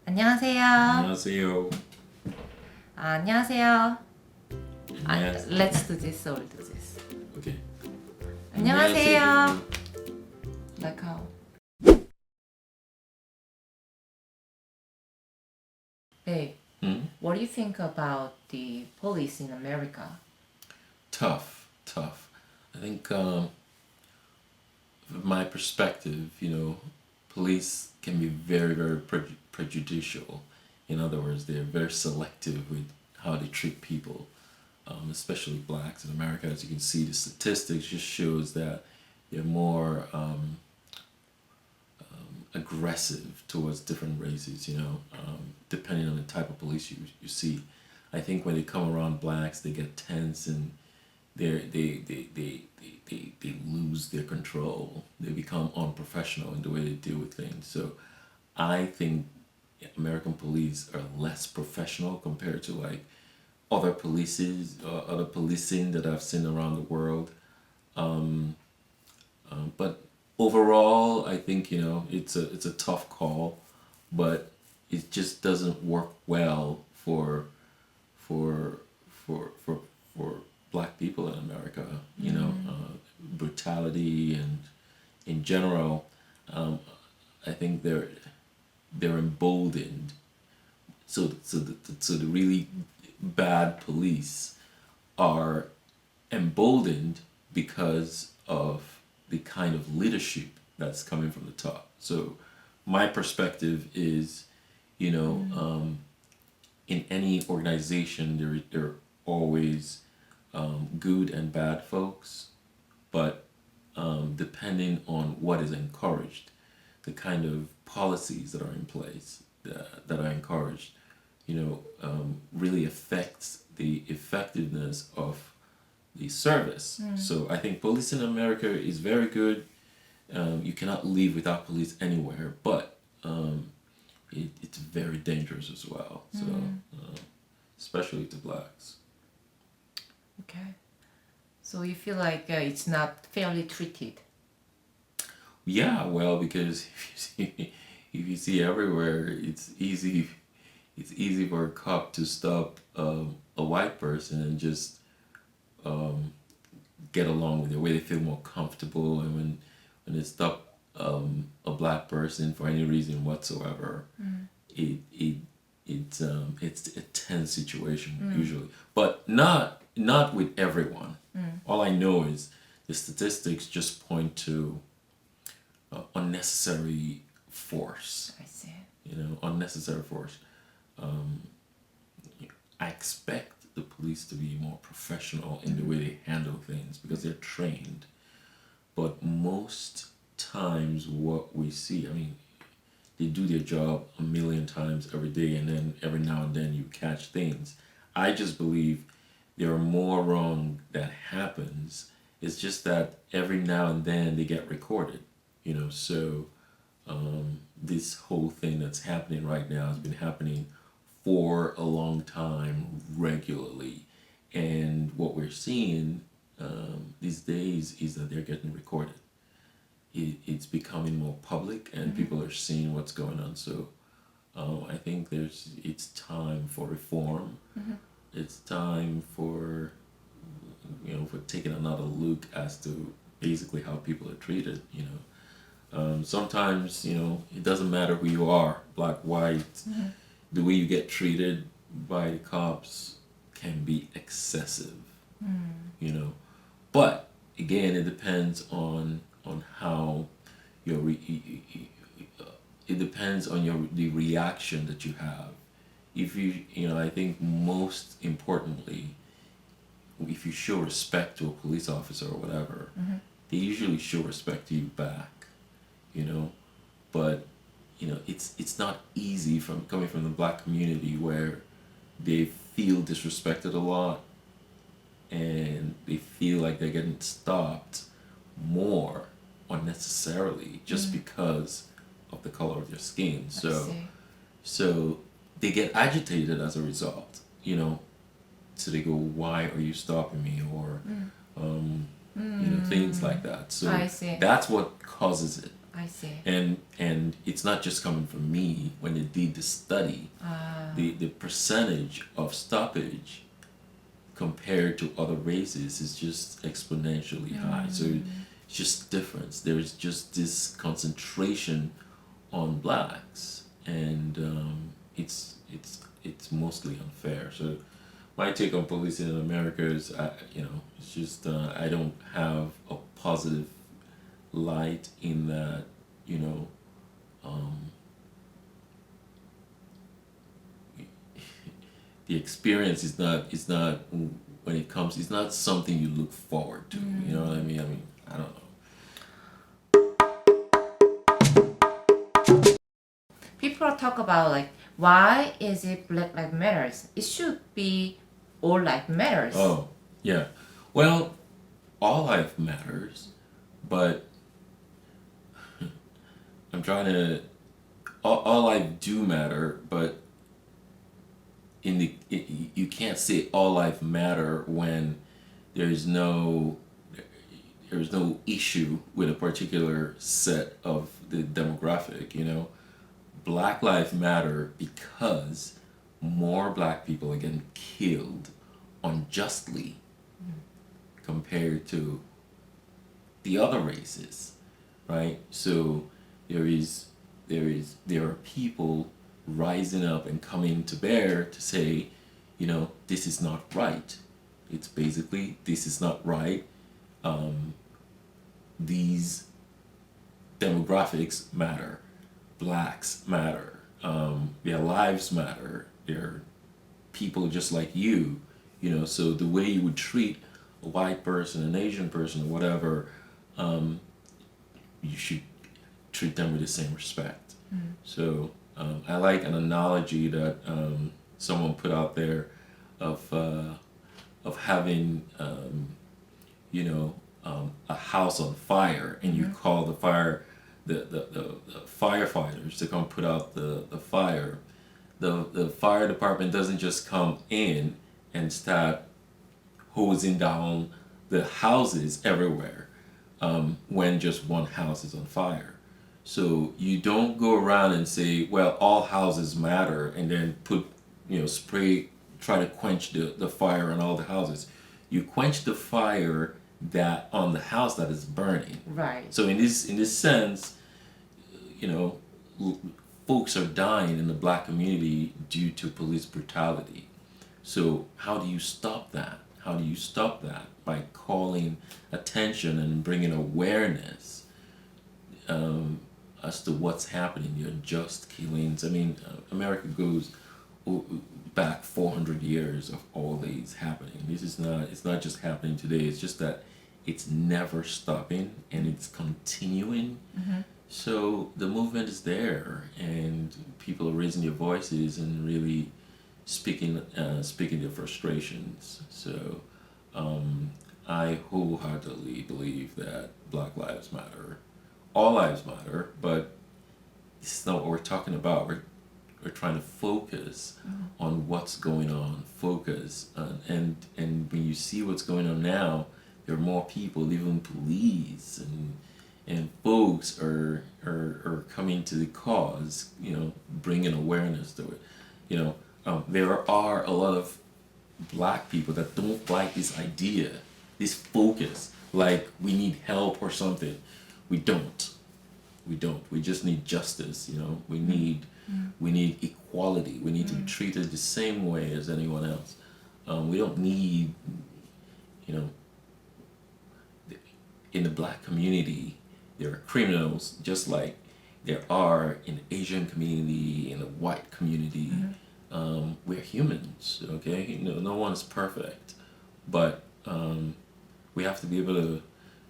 안녕하세요. 안녕하세요. 안녕하세요. 안녕하세요. Let's do this or do this. Okay. 안녕하세요. Like how? Babe, what do you think about the police in America? Tough. I think, from my perspective, police can be very, very prejudicial. In other words, they're very selective with how they treat people, especially blacks in America. As you can see, the statistics just shows that they're more aggressive towards different races, depending on the type of police you see. I think when they come around blacks, they get tense and they lose their control. They become unprofessional in the way they deal with things. So I think American police are less professional compared to like other other policing that I've seen around the world. But overall, I think it's a tough call, but it just doesn't work well for for for black people in America. Brutality and in general, I think they're emboldened. So the really bad police are emboldened because of the kind of leadership that's coming from the top. So my perspective is, in any organization, there are always good and bad folks, but depending on what is encouraged, the kind of policies that are in place that are encouraged, really affects the effectiveness of the service. So I think police in America is very good. You cannot live without police anywhere, but it's very dangerous as well. So especially to blacks. Okay. So you feel like it's not fairly treated? Yeah, well, because if you see everywhere, it's easy for a cop to stop a white person and just get along with it, where they feel more comfortable. And when they stop a black person for any reason whatsoever, it's a tense situation usually, but not with everyone. All I know is the statistics just point to unnecessary force. I see. Unnecessary force. I expect the police to be more professional in the way they handle things because they're trained. But most times what we see, they do their job a million times every day, and then every now and then you catch things. I just believe there are more wrong that happens. It's just that every now and then they get recorded, so this whole thing that's happening right now has been happening for a long time regularly. And what we're seeing these days is that they're getting recorded. It's becoming more public and people are seeing what's going on. So I think it's time for reform. It's time for taking another look as to basically how people are treated. Sometimes it doesn't matter who you are, black, white. The way you get treated by the cops can be excessive. But again, it depends on how it depends on the reaction that you have. If I think most importantly, if you show respect to a police officer or whatever, they usually show respect to you back. But it's not easy coming from the black community where they feel disrespected a lot and they feel like they're getting stopped more unnecessarily just because of the color of their skin. So they get agitated as a result, so they go, why are you stopping me? Or things like that. So I see. that's what causes it. I see. And it's not just coming from me. When they did the study, the percentage of stoppage compared to other races is just exponentially high. So it's just difference. There's just this concentration on blacks, and it's mostly unfair. So my take on policing in America is, it's just I don't have a positive light in that, the experience is not when it comes, it's not something you look forward to. You know what I mean? I don't know. People talk about like, why is it Black Lives Matters? It should be all life matters. Oh, yeah. Well, all life matters, but I'm trying to. All life do matter, but you can't say all life matter when there's no issue with a particular set of the demographic. Black lives matter because more black people are getting killed unjustly compared to the other races, right? So there are people rising up and coming to bear to say, this is not right. It's basically, this is not right. These demographics matter. Blacks matter. Their lives matter. They're people just like you, so the way you would treat a white person, an Asian person, or whatever, you should treat them with the same respect. So I like an analogy that someone put out there of having a house on fire, and you call the firefighters to come put out the fire. The fire department doesn't just come in and start hosing down the houses everywhere when just one house is on fire. So you don't go around and say, well, all houses matter, and then spray, try to quench the fire on all the houses. You quench the fire that on the house that is burning. Right. So in this sense, folks are dying in the black community due to police brutality. So how do you stop that? How do you stop that? By calling attention and bringing awareness as to what's happening, the unjust killings. America goes back 400 years of all these happening. It's not just happening today. It's just that it's never stopping and it's continuing. So the movement is there, and people are raising their voices and really speaking their frustrations. So I wholeheartedly believe that Black Lives Matter, all lives matter, but this is not what we're talking about. We're trying to focus on what's going on. Focus and when you see what's going on now, there are more people, even police and folks are coming to the cause, bringing awareness to it. There are a lot of black people that don't like this idea, this focus, like we need help or something. We don't. We just need justice, We need equality. We need to be treated the same way as anyone else. We don't need, in the black community, there are criminals just like there are in the Asian community, in the white community. We're humans, okay? No one is perfect, but we have to be able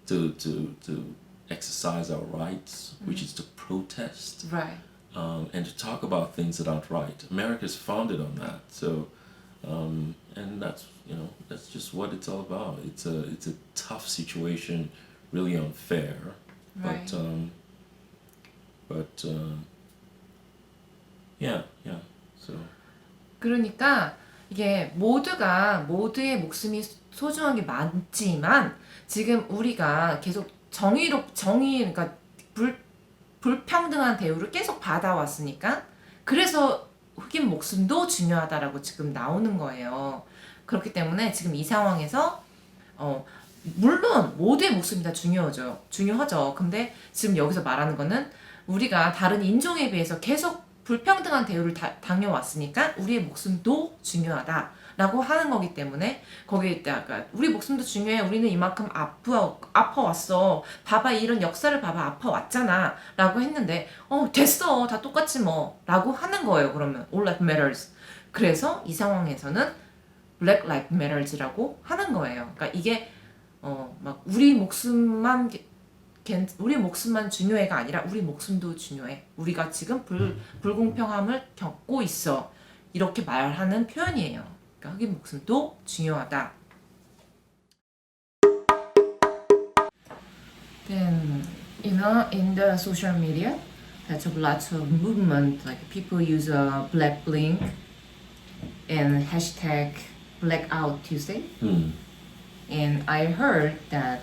to exercise our rights, which is to protest, Right. and to talk about things that aren't right. America is founded on that, so and that's just what it's all about. It's a tough situation, really unfair, Right. but yeah. So 그러니까 이게 모두의 목숨이 소중한 게 많지만 지금 우리가 계속 그러니까 불평등한 대우를 계속 받아왔으니까 그래서 흑인 목숨도 중요하다라고 지금 나오는 거예요. 그렇기 때문에 지금 이 상황에서 물론 모두의 목숨이 다 중요하죠. 근데 지금 여기서 말하는 거는 우리가 다른 인종에 비해서 계속 불평등한 대우를 당해왔으니까 우리의 목숨도 중요하다라고 하는 거기 때문에 거기에다가 우리 목숨도 중요해. 우리는 이만큼 아파왔어. 봐봐 이런 역사를 봐봐 아파왔잖아 라고 했는데 됐어 다 똑같지 뭐 라고 하는 거예요. 그러면 All Life Matters. 그래서 이 상황에서는 Black Lives Matters라고 하는 거예요. 그러니까 이게 막 우리 목숨만 중요해가 아니라 우리 목숨도 중요해. 우리가 지금 불공평함을 겪고 있어. 이렇게 말하는 표현이에요. 그러니까 흑인 목숨도 중요하다. Then, in the social media, there's lots of movement. Like people use a black blink and hashtag Blackout Tuesday. And I heard that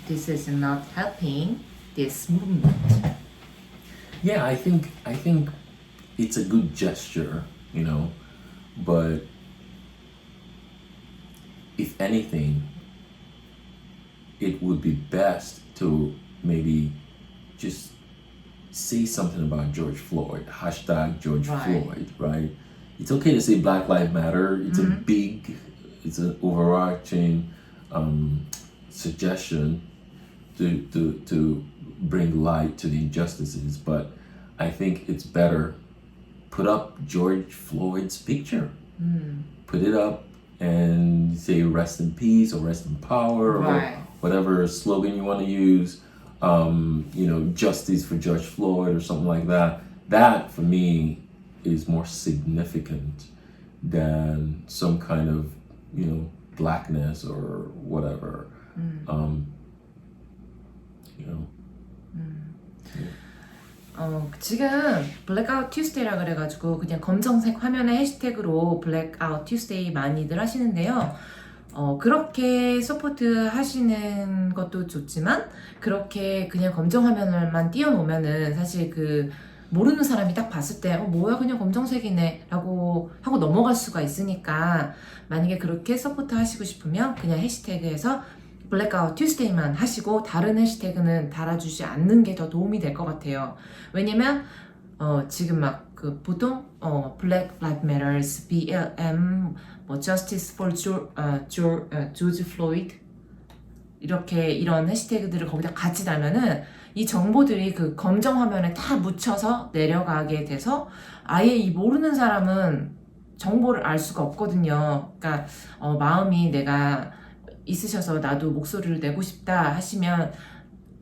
this is not helping this movement. Yeah, I think it's a good gesture, but if anything, it would be best to maybe just say something about George Floyd, hashtag George Floyd, right? It's okay to say Black Lives Matter. It's it's an overarching suggestion to bring light to the injustices, but I think it's better put up George Floyd's picture. Put it up and say rest in peace or rest in power or whatever slogan you want to use. Justice for George Floyd or something like that. That for me is more significant than some kind of blackness or whatever. 지금 블랙아웃 튜스데이라 그래가지고 그냥 검정색 화면에 해시태그로 블랙아웃 튜스데이 많이들 하시는데요. 그렇게 서포트 하시는 것도 좋지만 그렇게 그냥 검정 화면을만 띄워놓으면은 사실 모르는 사람이 딱 봤을 때 뭐야 그냥 검정색이네 라고 하고 넘어갈 수가 있으니까 만약에 그렇게 서포트 하시고 싶으면 그냥 해시태그에서 블랙아웃 튜스데이만 하시고 다른 해시태그는 달아주지 않는 게 더 도움이 될 것 같아요. 왜냐면 지금 막 보통 Black Lives Matters, BLM, Justice for George Floyd 이런 해시태그들을 거기다 같이 달면은 이 정보들이 검정 화면에 다 묻혀서 내려가게 돼서 아예 이 모르는 사람은 정보를 알 수가 없거든요. 그러니까 마음이 내가 있으셔서 나도 목소리를 내고 싶다 하시면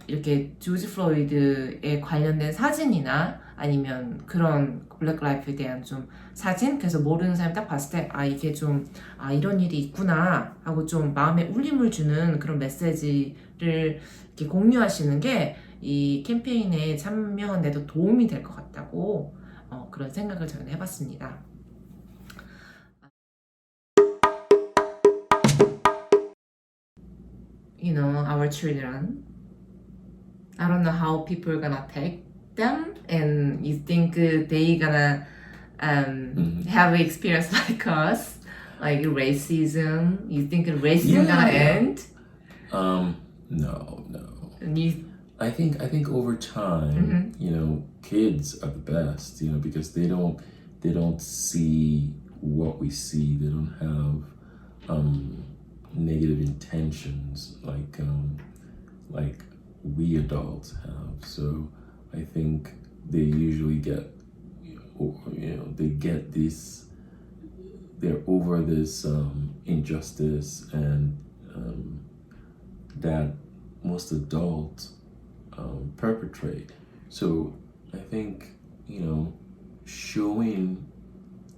이렇게 조지 플로이드에 관련된 사진이나 아니면 그런 블랙 라이프에 대한 좀 사진, 그래서 모르는 사람이 딱 봤을 때 이게 좀 이런 일이 있구나 하고 좀 마음에 울림을 주는 그런 메시지를 이렇게 공유하시는 게 이 캠페인에 참여한 데도 도움이 될 것 같다고 그런 생각을 저는 해봤습니다. Our children, I don't know how people are gonna take them, and you think they gonna have an experience like us, like racism. You think racism gonna end? No. And I think over time, kids are the best, because they don't see what we see. They don't have negative intentions like we adults have. So I think they usually get they're over this injustice and that most adults perpetrate. So I think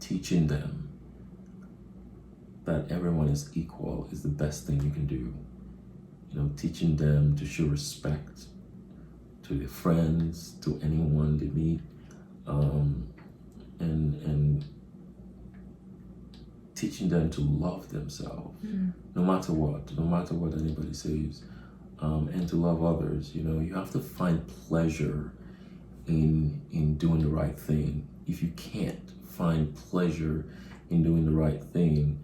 teaching them that everyone is equal is the best thing you can do. Teaching them to show respect to their friends, to anyone they meet, and teaching them to love themselves, no matter what anybody says, and to love others. You have to find pleasure in doing the right thing. If you can't find pleasure in doing the right thing,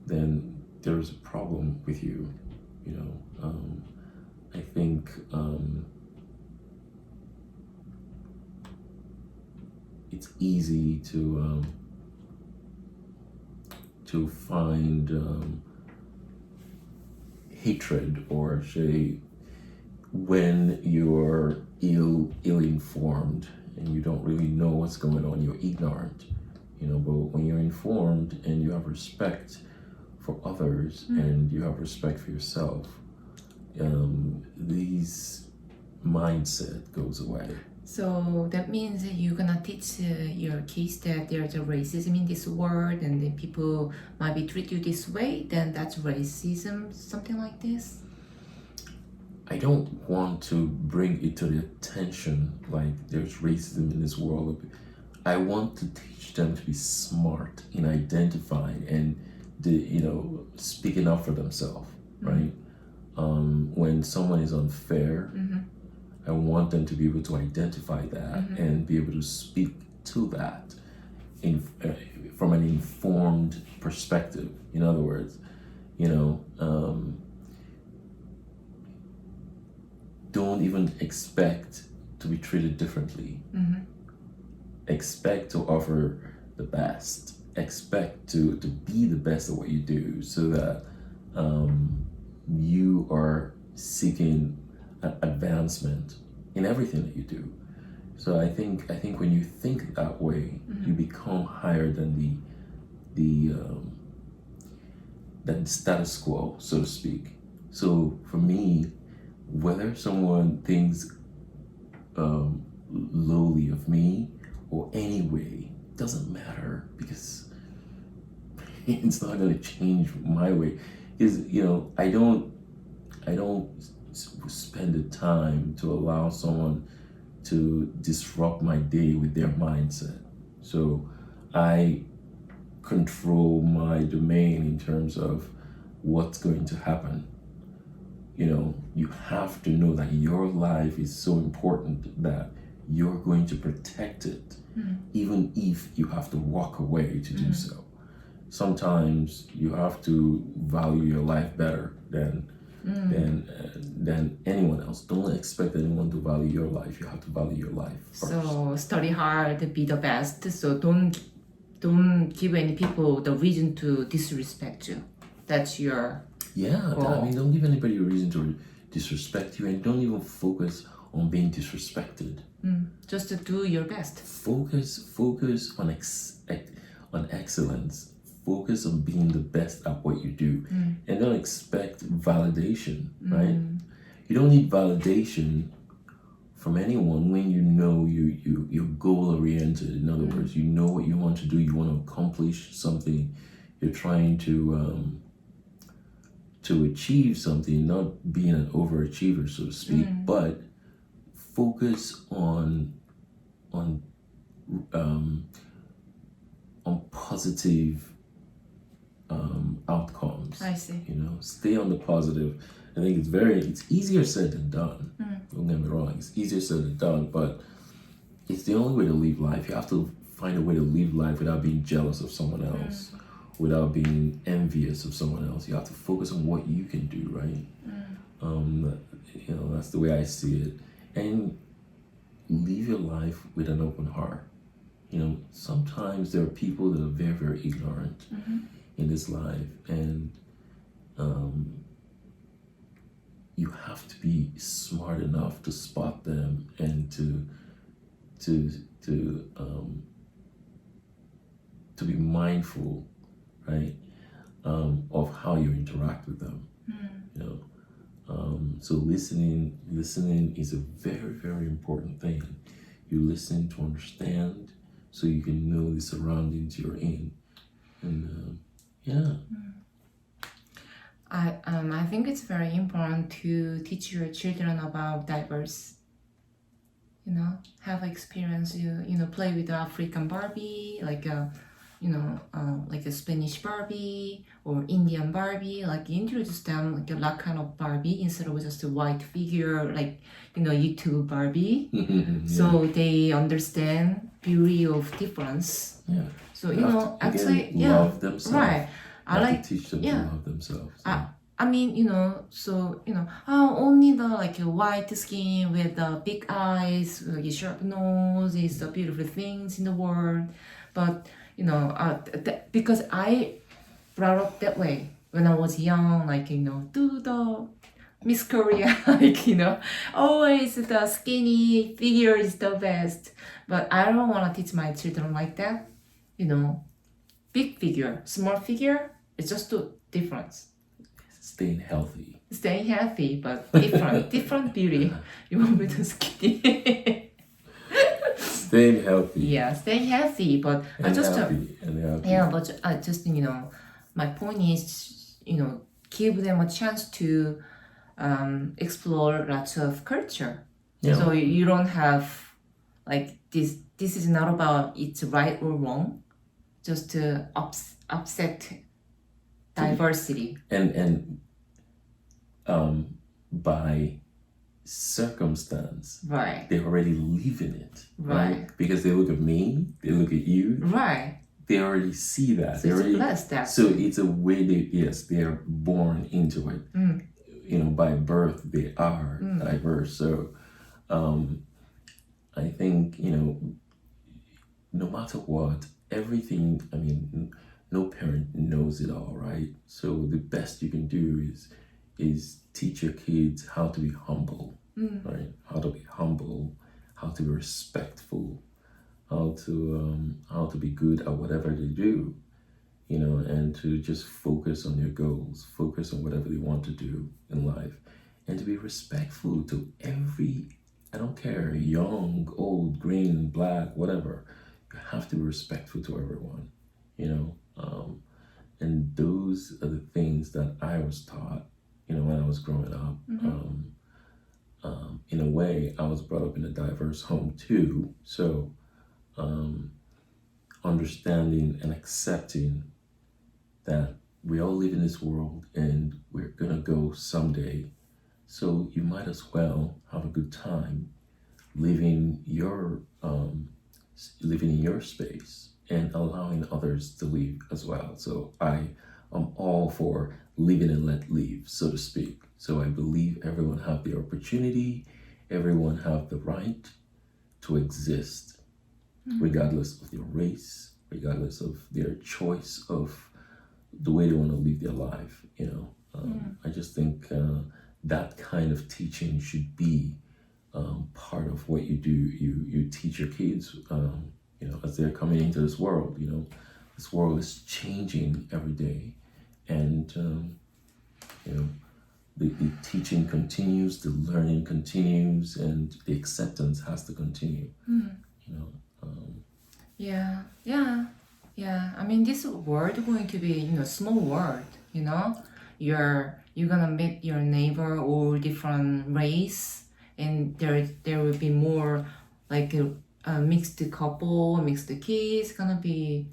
then there's a problem with you. You know, I think it's easy to find hatred, or say, when you're ill-informed and you don't really know what's going on, you're ignorant, you know. But when you're informed and you have respect for others and you have respect for yourself, these mindset goes away. So that means that you're gonna teach your kids that there's a racism in this world and then people might be treat you this way, then that's racism, something like this? I don't want to bring it to the attention like there's racism in this world. I want to teach them to be smart in identifying and speaking up for themselves, right? When someone is unfair, I want them to be able to identify that and be able to speak to that from an informed perspective. In other words, don't even expect to be treated differently. Expect to offer the best. Expect to be the best at what you do, so that you are seeking advancement in everything that you do. So I think when you think that way, you become higher than the status quo, so to speak. So for me, whether someone thinks lowly of me or anyway, doesn't matter, because it's not going to change my way. Because I don't spend the time to allow someone to disrupt my day with their mindset. So I control my domain in terms of what's going to happen. You have to know that your life is so important that you're going to protect it, even if you have to walk away to do so. Sometimes you have to value your life better than anyone else. Don't expect anyone to value your life. You have to value your life first. So study hard, be the best. So don't give any people the reason to disrespect you. That's your goal. Don't give anybody a reason to disrespect you, and don't even focus on being disrespected. Just to do your best. Focus on excellence. Focus on being the best at what you do, and don't expect validation, right? You don't need validation from anyone when you're goal oriented. In other words, you know what you want to do. You want to accomplish something. You're trying to achieve something, not being an overachiever, so to speak, but focus on positive outcomes. I see. Stay on the positive. I think it's easier said than done. Don't get me wrong, it's easier said than done, but it's the only way to live life. You have to find a way to live life without being jealous of someone else, without being envious of someone else. You have to focus on what you can do, right? That's the way I see it. And live your life with an open heart. Sometimes there are people that are very, very ignorant in this life, and you have to be smart enough to spot them and to be mindful, right, of how you interact with them. So listening is a very, very important thing. You listen to understand, so you can know the surroundings you're in, and I think it's very important to teach your children about diverse. Have experience. Play with the African Barbie, like like a Spanish Barbie or Indian Barbie, like introduce them like that kind of Barbie instead of just a white figure, like YouTube Barbie. So they understand beauty of difference. Yeah. So actually, love themselves. Right. I have like to teach them to love themselves. I mean, only the like white skin with the big eyes, like sharp nose is the beautiful things in the world. But because I brought up that way when I was young, like do the Miss Korea, like always the skinny figure is the best. But I don't want to teach my children like that. Big figure, small figure, it's just the difference. Staying healthy, but different beauty. You want me to skinny? Staying healthy. Yeah, staying healthy, but and just happy. yeah, but I just my point is give them a chance to explore lots of culture. Yeah. So you don't have like this. This is not about it's right or wrong. Just to upset diversity. And by circumstance, Right. they already live in it, Right. Because they look at me, they look at you, Right. they already see that. So it's blessed. So it's a way they are born into it. By birth they are diverse. So I think no matter what, everything. I mean, no parent knows it all, right? So the best you can do is teach your kids how to be humble, right? How to be humble, how to be respectful, how to be good at whatever they do, and to just focus on their goals, focus on whatever they want to do in life, and to be respectful to every, I don't care, young, old, green, black, whatever. You have to be respectful to everyone, and those are the things that I was taught, when I was growing up. In a way, I was brought up in a diverse home too. So, understanding and accepting that we all live in this world and we're gonna go someday. So you might as well have a good time living in your space and allowing others to live as well. So I am all for living and let live, so to speak. So I believe everyone have the opportunity, everyone have the right to exist, regardless of their race, regardless of their choice of the way they want to live their life. I just think that kind of teaching should be part of what you do. You teach your kids, as they're coming into this world. This world is changing every day, and the teaching continues, the learning continues, and the acceptance has to continue. Yeah. I mean, this world going to be small world. You're gonna meet your neighbor or different race, and there will be more like a mixed couple, mixed kids, gonna be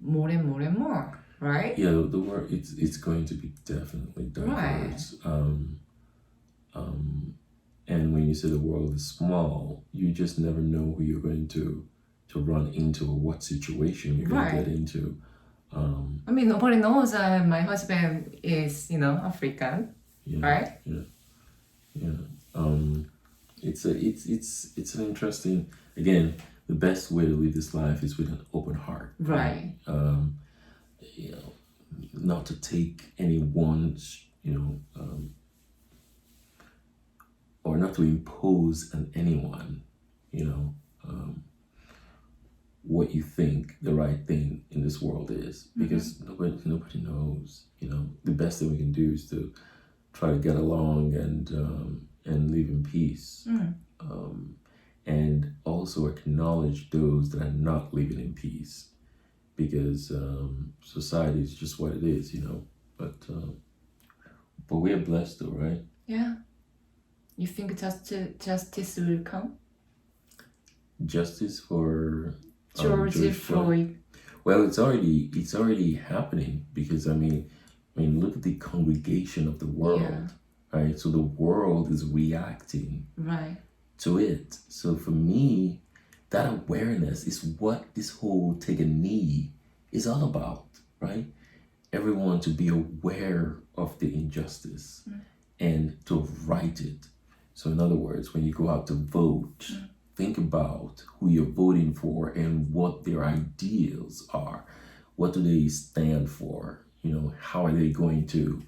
more and more and more, right? Yeah, the world it's going to be definitely diverse. Right. And when you say the world is small, you just never know who you're going to run into or what situation you're going to get into. I mean, nobody knows my husband is, African, right? Yeah. It's an interesting. Again, the best way to live this life is with an open heart. Right. Not to take anyone's, or not to impose on anyone, what you think the right thing in this world is, because nobody knows. The best thing we can do is to try to get along and live in peace, and also acknowledge those that are not living in peace, because society is just what it is, But we are blessed, though, right? Yeah. You think justice will come? Justice for George Floyd. Well, it's already happening because I mean, look at the congregation of the world, right? So the world is reacting Right. to it. So for me, that awareness is what this whole take a knee is all about, right? Everyone to be aware of the injustice and to right it. So in other words, when you go out to vote, think about who you're voting for and what their ideals are. What do they stand for? You know, how are they going to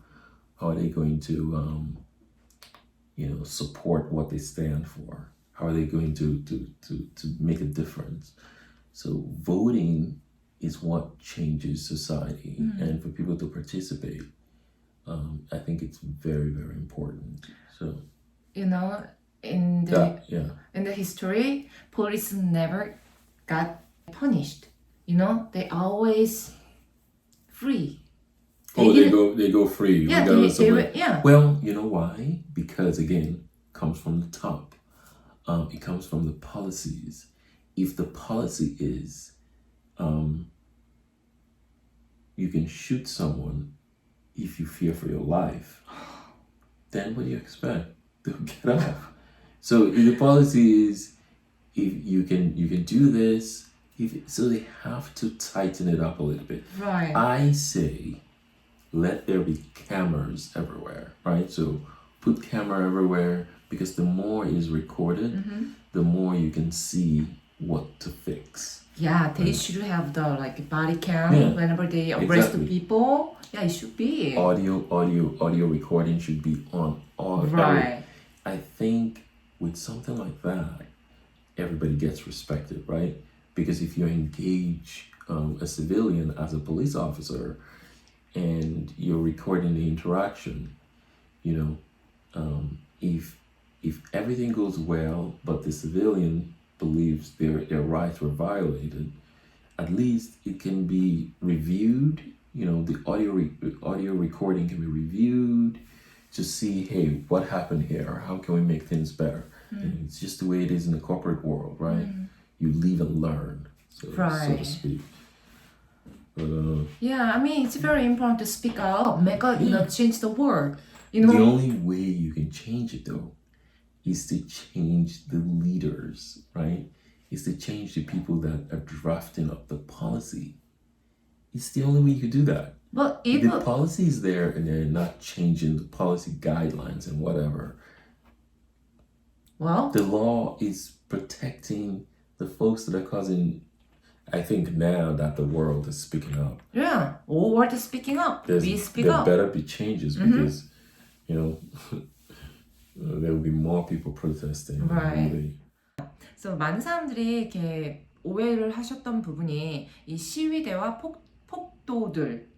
support what they stand for? How are they going to make a difference? So voting is what changes society, and for people to participate, I think it's very, very important. So You know, in the history, police never got punished. You know, they always free. they go free. Yeah, regardless they of were, what- yeah. Well, you know why? Because again, comes from the top. It comes from the policies. If the policy is, you can shoot someone if you fear for your life, then what do you expect? They'll get off. So if the policy is, if you can do this, so they have to tighten it up a little bit. Right. I say, let there be cameras everywhere, right? So put camera everywhere, because the more is recorded, the more you can see what to fix. Yeah, they should have the like body cam Yeah, whenever they arrest exactly. people. Yeah, it should be. Audio recording should be on all. Right. I think with something like that, everybody gets respected, right? Because if you engage a civilian as a police officer and you're recording the interaction, you know, if everything goes well, but the civilian believes their rights were violated, at least it can be reviewed. You know, the audio recording can be reviewed to see, hey, what happened here? How can we make things better? And it's just the way it is in the corporate world, right? You live and learn, so Right. to speak. But Yeah, I mean it's very important to speak out, make a, change the world. You the know. only way you can change it though is to change the leaders, right? Is to change the people that are drafting up the policy. It's the only way you can do that. But If even the policy is there and they're not changing the policy guidelines and whatever, well, the law is protecting the folks that are causing. I think now that the world is speaking up, yeah, all world is speaking up. We speak there up. better be changes because, you know, there will be more people protesting. Right. Really. 그래서 많은 사람들이 이렇게 오해를 하셨던 부분이 이 시위대와 폭도들,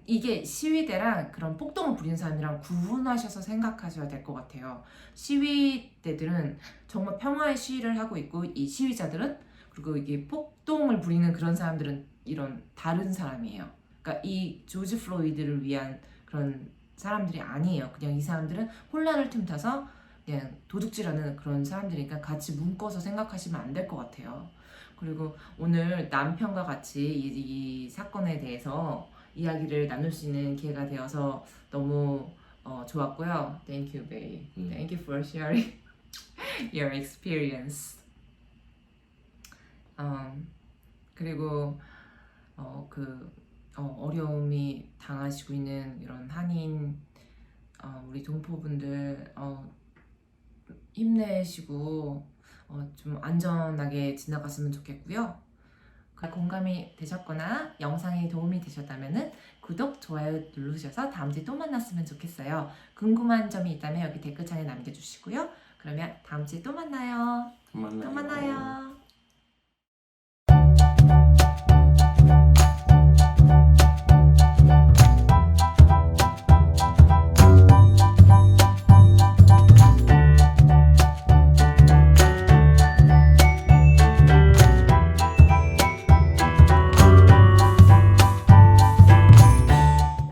이게 시위대랑 그런 폭동을 부리는 사람이랑 구분하셔서 생각하셔야 될 것 같아요. 시위대들은 정말 평화의 시위를 하고 있고, 이 시위자들은, 그리고 이게 폭동을 부리는 그런 사람들은 이런 다른 사람이에요. 그러니까 이 조지 플로이드를 위한 그런 사람들이 아니에요. 그냥 이 사람들은 혼란을 틈타서 그냥 도둑질하는 그런 사람들이니까 같이 묶어서 생각하시면 안 될 것 같아요. 그리고 오늘 남편과 같이 이 사건에 대해서 이야기를 나눌 수 있는 기회가 되어서 너무 좋았고요. Thank you, babe. Thank you for sharing your experience. 그리고 어려움이 당하시고 있는 이런 한인 우리 동포분들 힘내시고 좀 안전하게 지나갔으면 좋겠고요. 공감이 되셨거나 영상이 도움이 되셨다면 구독, 좋아요 누르셔서 다음주에 또 만났으면 좋겠어요. 궁금한 점이 있다면 여기 댓글창에 남겨주시고요. 그러면 다음주에 또 만나요. 또 만나요.